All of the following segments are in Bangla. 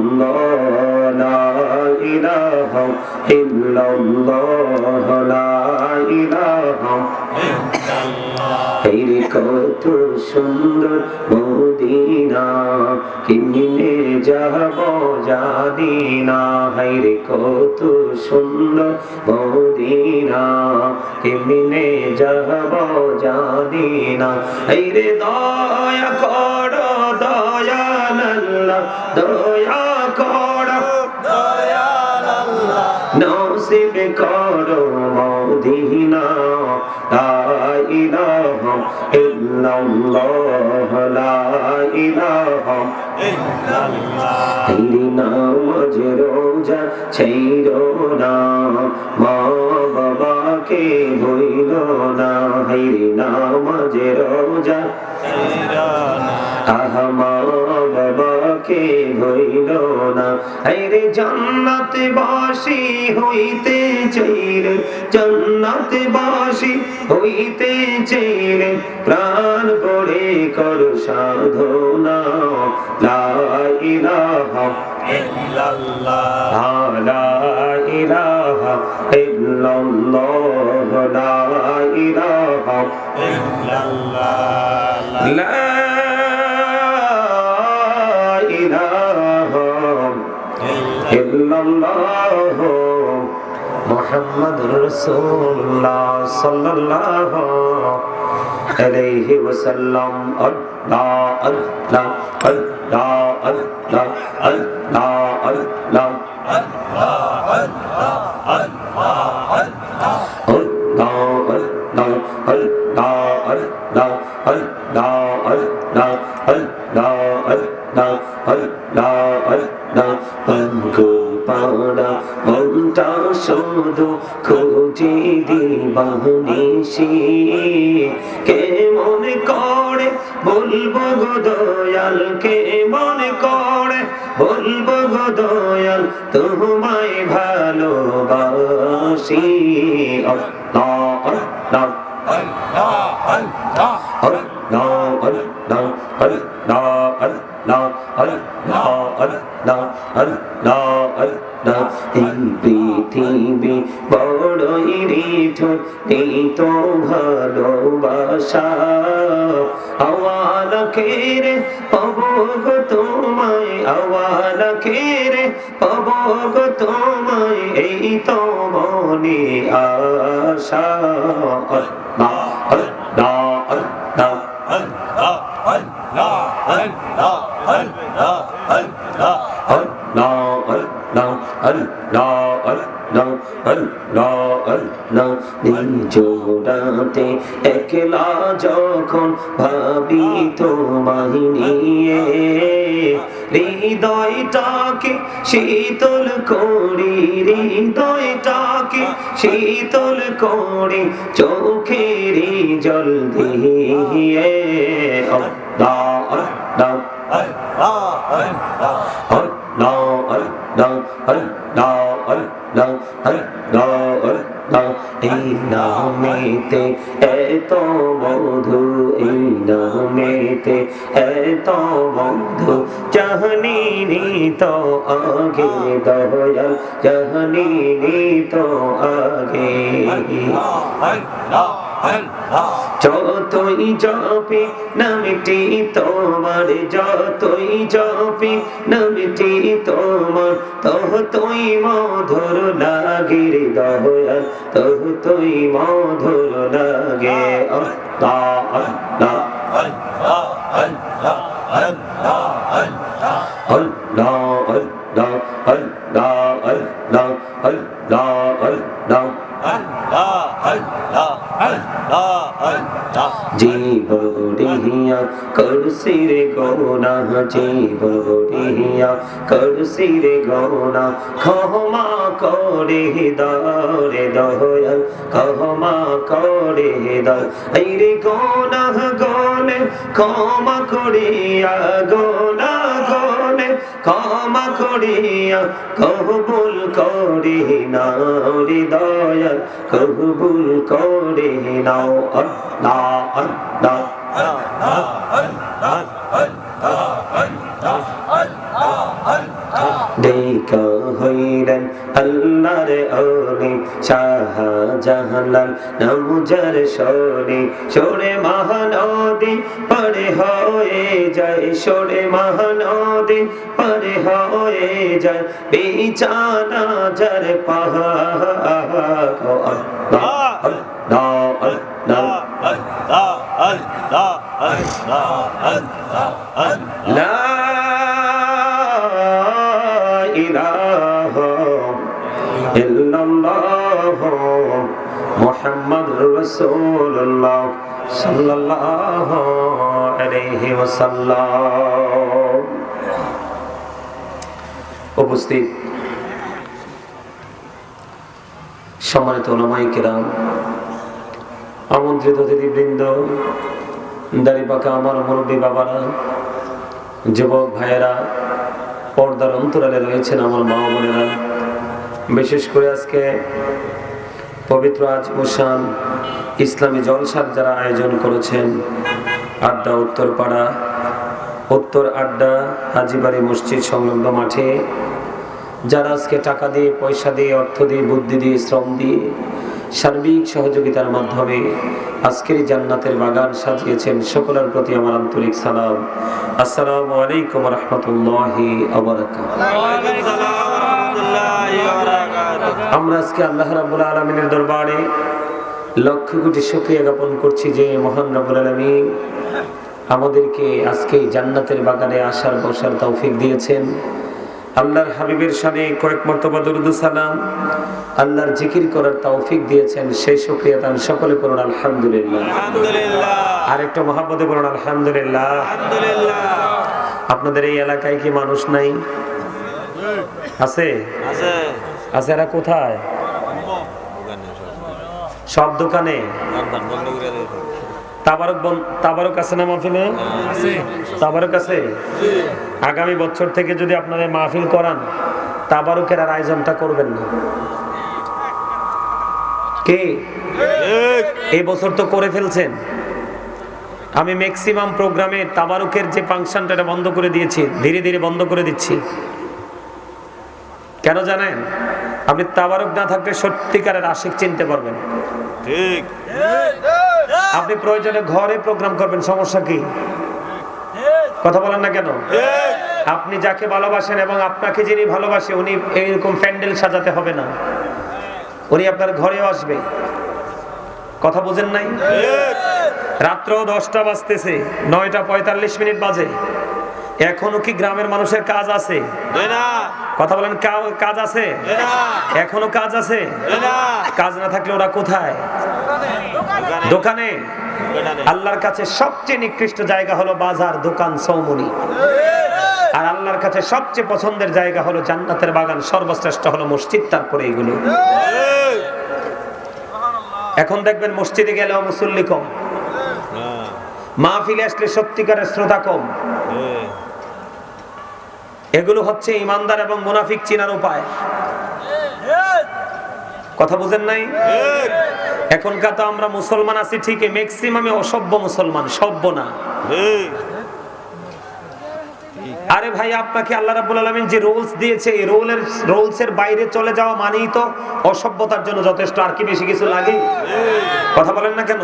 ইল্লাল্লাহ লা ইলাহা ইল্লাল্লাহ লা ইলাহা ইল্লাল্লাহ। এই রে কত সুন্দর মদিনা, কেমনে যাব জানি না। হায় রে কত সুন্দর মদিনা, কেমনে যাব জানি না। এই রে দয়া করো দয়াল আল্লাহ, দয়া করো দয়াল আল্লাহ, নসিব করো মদিনা। লা ইলাহা ইল্লাল্লাহ লা ইলাহা ইল্লাল্লাহ। এই নামাজ রোজা ছাইরো না, মা বাবাকে ভুইলো না। এই নামাজ রোজা ছাইরো না, আহা মা বাবাকে ভুইলো না। এই জান্নাত বাসী হইতে চাইলে, জান্নাত বাসী হইতে চাইলে প্রাণ ভরে করো সাধনা। লা ইলাহা ইল্লাল্লাহ লা ইলাহা ইল্লাল্লাহ লা ইলাহা ইল্লাল্লাহ লা ইলাহা ইল্লাল্লাহ মুহাম্মাদুর রাসূলুল্লাহ সাল্লাল্লাহু আলাইহি ওয়াসাল্লাম। আল্লাহ আল্লাহ আল্লাহ আল্লাহ আল্লাহ আল্লাহ মনটা শুধু খুঁজে দিবানিশি, কেমন করে বলবো গো দয়াল, কেমন করে বলবো গো দয়াল, তোমায় ভালোবাসি। আল্লাহ আল্লাহ আল্লাহ আল্লাহ আল্লাহ আল্লাহ আল্লাহ আল্লাহ আল্লাহ আল্লাহ আল্লাহ আল্লাহ। এই পৃথিবী বড়ই নিঠুর, নেই তো ভালোবাসা। আওয়াল খেরে পাবো গো তোমায়, আওয়াল খেরে পাবো গো তোমায়, এই তো মনে আশা। আল্লাহ আল্লাহ আল্লাহ আল্লাহ আল্লাহ আল্লাহ আল্লাহ আল্লাহ আল্লাহ আল্লাহ আল্লাহ আল্লাহ আল্লাহ আল্লাহ। নিজ রাতে একলা যখন ভাবি তোমায় নিয়ে, হৃদয়টাকে শীতল করি, হৃদয়টাকে শীতল করি চোখের জল দিয়ে। আল্লাহ আল্লাহ আল্লাহ আল্লাহ আল্লাহ আল্লাহ আল্লাহ আল্লাহ আল্লাহ আল্লাহ। এই নামেতে এত মধু, এই নামেতে এত মধু, জাহানি তো আগে দয়াল, জাহানি তো আগে। যতই জপি নামটি তোমার, যতই জপি নামটি তোমার, ততই মধুর লাগে রে দয়াল, ততই মধুর লাগে। আল্লাহ আল্লাহ আল্লাহ আল্লাহ আল্লাহ আল্লাহ আল্লাহ আল্লাহ আল্লাহ আল্লাহ আল্লাহ আল্লাহ জীবরিয়া করছি রে গোনা, জীবরিয়া করছি রে গোনা, ক্ষমা করে দাও রে দয়াল, ক্ষমা করে দাও। এই রে গোনা গনে ক্ষমা করিয়া, গোনা গনে ক্ষমা করিয়া কবুল করে নাও রে দয়াল, কবুল করে নাও। আল্লাহ আল্লাহ আল্লাহ আল্লাহ আল্লাহ আল্লাহ আল্লাহ দেখা হইলেন আল্লাহর ওলি শাহজাহান নামজার শোনে সরে মহানদী পারে হয়ে যায় সরে মহানদী পারে হয়ে যায় বিছানা যার পাহাড় লা ইলাহা ইল্লাল্লাহ মুহাম্মাদুর রাসূলুল্লাহ সাল্লাল্লাহু আলাইহি ওয়াসাল্লাম। উপস্থিত সম্মানিত উলামায়ে কেরাম, আমন্ত্রিত অতিথিবৃন্দ, দাড়ি পাকা আমার মুরব্বী বাবারা, যুবক ভাইয়েরা, পর্দার অন্তরালে রয়েছেন আমার মা বোনেরা, বিশেষ করে আজকে পবিত্র আজিমুশান ইসলামী জলসার যারা আয়োজন করেছেন, আড্ডা উত্তরপাড়া, উত্তর আড্ডা হাজীবাড়ি মসজিদ সংলগ্ন মাঠে যারা আজকে টাকা দিয়ে, পয়সা দিয়ে, অর্থ দিয়ে, বুদ্ধি দিয়ে, শ্রম দিয়ে, সার্বিক সহযোগিতার মাধ্যমে আজকের জান্নাতের বাগান সাজিয়েছেন, সকলের প্রতি আমার আন্তরিক সালাম। আসসালামু আলাইকুম ওয়া রাহমাতুল্লাহি ওয়া বারাকাতুহু। আমরা আজকে আল্লাহ রাব্বুল আলামিনের দরবারে লক্ষ কোটি শুকরিয়া জ্ঞাপন করছি যে মহান রব্বুল আলামিন আমাদেরকে আজকে জান্নাতের বাগানে আসার বসার তৌফিক দিয়েছেন। আল্লাহর হাবিবের শানে কয়েক মর্তবা দরুদ সালাম, আল্লাহর জিকির করার তৌফিক দিয়েছেন, সেই শুকরিয়া তান সকলে করুন আলহামদুলিল্লাহ। আরেকটা মহাব্বতে বলুন আলহামদুলিল্লাহ। আপনাদের এই এলাকায় কি মানুষ নাই? আছে আছে। এরা কোথায়? সব দোকানে। তাবারক আছে না মাহফিলে? তাবারক আছে। আগামী বছর থেকে যদি আপনাদের মাহফিল করান, তাবারকের আর আয়োজনটা করবেন না। কে এই বছর তো করে ফেলছেন। আমি ম্যাক্সিমাম প্রোগ্রামে তাবারকের যে ফাংশনটা বন্ধ করে দিয়েছি, ধীরে ধীরে বন্ধ করে দিচ্ছি। কেন জানেন? আপনি তাবারক না থাকলে সত্যিকারের আশিক চিনতে পারবেন। ঠিক। আপনি প্রয়োজনে ঘরে প্রোগ্রাম করবেন, সমস্যা কি? কথা বলেন না কেন? আপনি যাকে ভালোবাসেন এবং আপনাকে যিনি ভালোবাসে, উনি এইরকম প্যান্ডেল সাজাতে হবে না, উনি আপনার ঘরেও আসবে। কথা বুঝেন নাই? রাত্র 10টা বাজতেছে, 9:45 বাজে, এখনো কি গ্রামের মানুষের কাজ আছে? কথা বলেন, কাজ আছে? এখনো কাজ আছে? কাজ না থাকলে ওরা কোথায়? দোকানে। আল্লাহর কাছে সবচেয়ে নিকৃষ্ট জায়গা হলো বাজার, দোকান, চৌমুনি। আর আল্লাহর কাছে সবচেয়ে পছন্দের জায়গা হলো জান্নাতের বাগান, সর্বশ্রেষ্ঠ হলো মসজিদ, তারপরে এগুলো। এখন দেখবেন মসজিদে গেলেও মুসল্লি কম, মাহফিলে আসলে সত্যিকারের শ্রোতা কম। এগুলো হচ্ছে ইমানদার এবং মুনাফিক চিনার উপায়। কথা বুঝেন নাই? এখনকার তো আমরা মুসলমান আছি ঠিকই, ম্যাক্সিমামে অসভ্য মুসলমান, সভ্য না। আরে ভাই, আপনাকে আল্লাহ রাব্বুল আলামিন যে রুলস দিয়েছে, এই রুলসের বাইরে চলে যাওয়া মানেই তো অসভ্যতার জন্য যথেষ্ট। আর কি বেশি কিছু লাগে? কথা বলেন না কেন?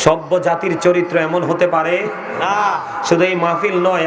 সভ্য জাতির চরিত্র এমন হতে পারে না। শুধু এই মাহফিল নয়,